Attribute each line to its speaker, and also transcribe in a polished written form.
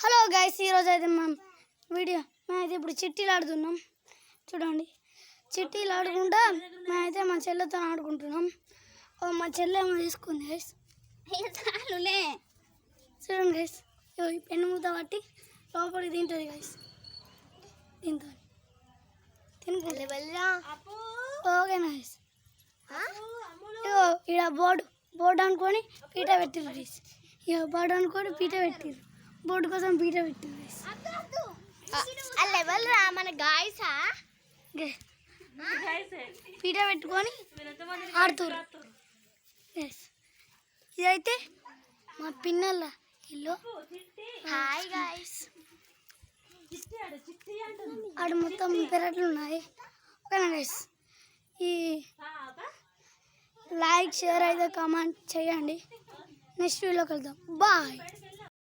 Speaker 1: Hello guys, ఈరోజు అయితే మేమైతే ఇప్పుడు చిట్టీలు ఆడుతున్నాం. చూడండి, చిట్టీలు ఆడుకుంటా మేమైతే మా చెల్లెతో ఆడుకుంటున్నాం. మా చెల్లె ఏమో తీసుకుంది గైస్. చూడండి గైస్, ఈ పెన్ను మూత పట్టి లోపలికి తింటుంది గైస్. దీంతో తినుకుంటే ఓకేనా గైస్. ఇక్కడ బోర్డు అనుకొని పీట పెట్టిరు గైస్. ఇక బోర్డు అనుకొని పీట పెట్టిరు, బోర్డు కోసం పీట పెట్టిరు గైస్.
Speaker 2: మన గాయసా
Speaker 1: పీట పెట్టుకొని ఆడుతున్నారు. ఇదైతే మా పిన్నల ఇల్లు.
Speaker 2: హాయ్ గాయస్,
Speaker 1: ఆడ మొత్తం పెరట్లు ఉన్నాయి. ఓకేనా గైస్, ఈ లైక్ షేర్ అయితే కామెంట్ చేయండి. నెక్స్ట్ వీడియోకి వెళ్దాం. బాయ్.